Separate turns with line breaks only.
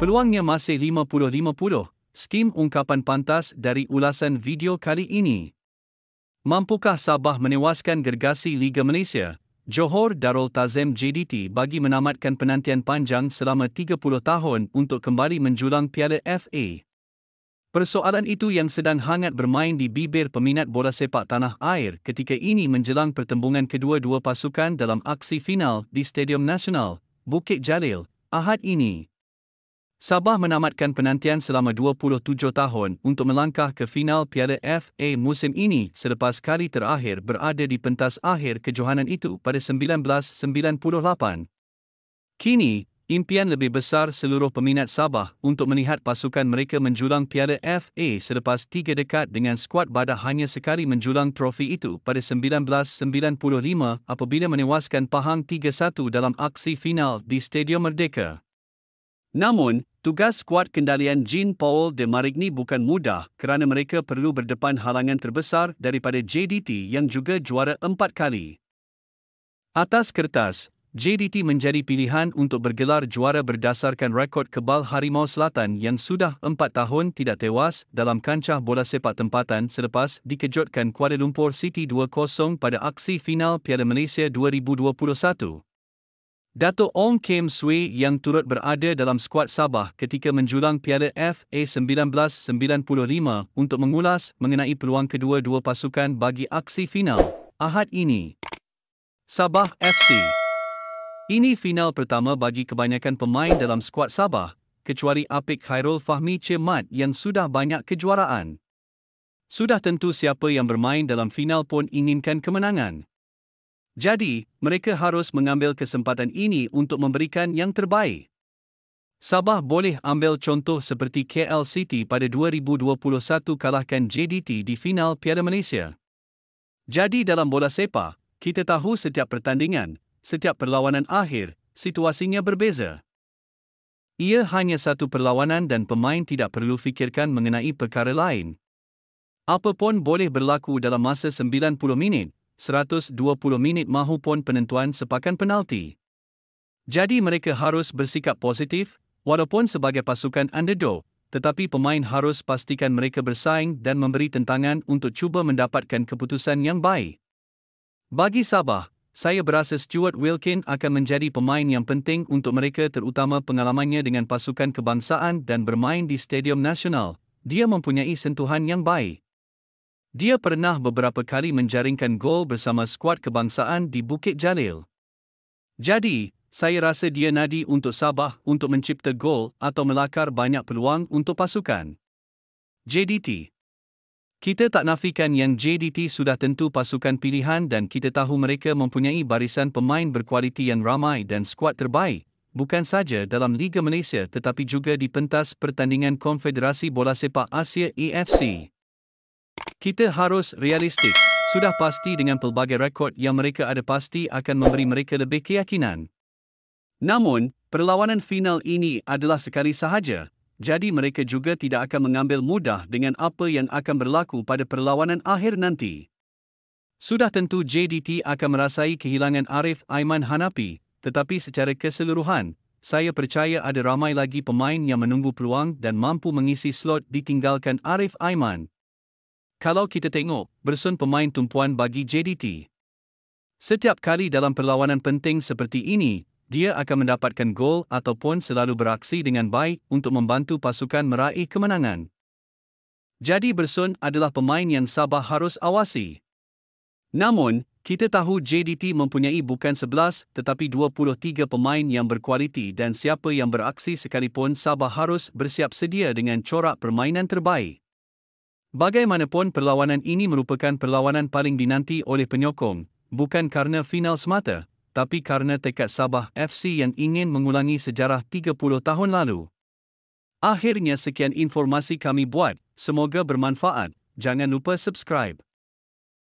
Peluangnya masih 50-50. Skim ungkapan pantas dari ulasan video kali ini. Mampukah Sabah menewaskan gergasi Liga Malaysia? Johor Darul Tazim JDT bagi menamatkan penantian panjang selama 30 tahun untuk kembali menjulang Piala FA. Persoalan itu yang sedang hangat bermain di bibir peminat bola sepak tanah air ketika ini menjelang pertembungan kedua-dua pasukan dalam aksi final di Stadium Nasional, Bukit Jalil, Ahad ini. Sabah menamatkan penantian selama 27 tahun untuk melangkah ke final Piala FA musim ini selepas kali terakhir berada di pentas akhir kejohanan itu pada 1998. Kini, impian lebih besar seluruh peminat Sabah untuk melihat pasukan mereka menjulang Piala FA selepas 3 dekad dengan skuad badah hanya sekali menjulang trofi itu pada 1995 apabila menewaskan Pahang 3-1 dalam aksi final di Stadium Merdeka. Namun, tugas skuad kendalian Jean Paul de Marigny bukan mudah kerana mereka perlu berdepan halangan terbesar daripada JDT yang juga juara 4 kali. Atas kertas, JDT menjadi pilihan untuk bergelar juara berdasarkan rekod kebal Harimau Selatan yang sudah 4 tahun tidak tewas dalam kancah bola sepak tempatan selepas dikejutkan Kuala Lumpur City 2-0 pada aksi final Piala Malaysia 2021. Dato' Ong Kim Swee yang turut berada dalam skuad Sabah ketika menjulang Piala FA 1995 untuk mengulas mengenai peluang kedua-dua pasukan bagi aksi final Ahad ini. Sabah FC. Ini final pertama bagi kebanyakan pemain dalam skuad Sabah, kecuali Apik Khairul Fahmi Cermat yang sudah banyak kejuaraan. Sudah tentu siapa yang bermain dalam final pun inginkan kemenangan. Jadi, mereka harus mengambil kesempatan ini untuk memberikan yang terbaik. Sabah boleh ambil contoh seperti KL City pada 2021 kalahkan JDT di final Piala Malaysia. Jadi dalam bola sepak, kita tahu setiap pertandingan, setiap perlawanan akhir, situasinya berbeza. Ia hanya satu perlawanan dan pemain tidak perlu fikirkan mengenai perkara lain. Apa pun boleh berlaku dalam masa 90 minit. 120 minit mahupun penentuan sepakan penalti. Jadi mereka harus bersikap positif, walaupun sebagai pasukan underdog, tetapi pemain harus pastikan mereka bersaing dan memberi tentangan untuk cuba mendapatkan keputusan yang baik. Bagi Sabah, saya berasa Stuart Wilkin akan menjadi pemain yang penting untuk mereka terutama pengalamannya dengan pasukan kebangsaan dan bermain di Stadium Nasional. Dia mempunyai sentuhan yang baik. Dia pernah beberapa kali menjaringkan gol bersama skuad kebangsaan di Bukit Jalil. Jadi, saya rasa dia nadi untuk Sabah untuk mencipta gol atau melakar banyak peluang untuk pasukan JDT. Kita tak nafikan yang JDT sudah tentu pasukan pilihan dan kita tahu mereka mempunyai barisan pemain berkualiti yang ramai dan skuad terbaik, bukan saja dalam Liga Malaysia tetapi juga di pentas pertandingan Konfederasi Bola Sepak Asia AFC. Kita harus realistik, sudah pasti dengan pelbagai rekod yang mereka ada pasti akan memberi mereka lebih keyakinan. Namun, perlawanan final ini adalah sekali sahaja, jadi mereka juga tidak akan mengambil mudah dengan apa yang akan berlaku pada perlawanan akhir nanti. Sudah tentu JDT akan merasai kehilangan Arif Aiman Hanapi, tetapi secara keseluruhan, saya percaya ada ramai lagi pemain yang menunggu peluang dan mampu mengisi slot ditinggalkan Arif Aiman. Kalau kita tengok, bersun pemain tumpuan bagi JDT. Setiap kali dalam perlawanan penting seperti ini, dia akan mendapatkan gol ataupun selalu beraksi dengan baik untuk membantu pasukan meraih kemenangan. Jadi bersun adalah pemain yang Sabah harus awasi. Namun, kita tahu JDT mempunyai bukan 11 tetapi 23 pemain yang berkualiti dan siapa yang beraksi sekalipun Sabah harus bersiap sedia dengan corak permainan terbaik. Bagaimanapun perlawanan ini merupakan perlawanan paling dinanti oleh penyokong, bukan kerana final semata, tapi kerana tekad Sabah FC yang ingin mengulangi sejarah 30 tahun lalu. Akhirnya sekian informasi kami buat, semoga bermanfaat, jangan lupa subscribe.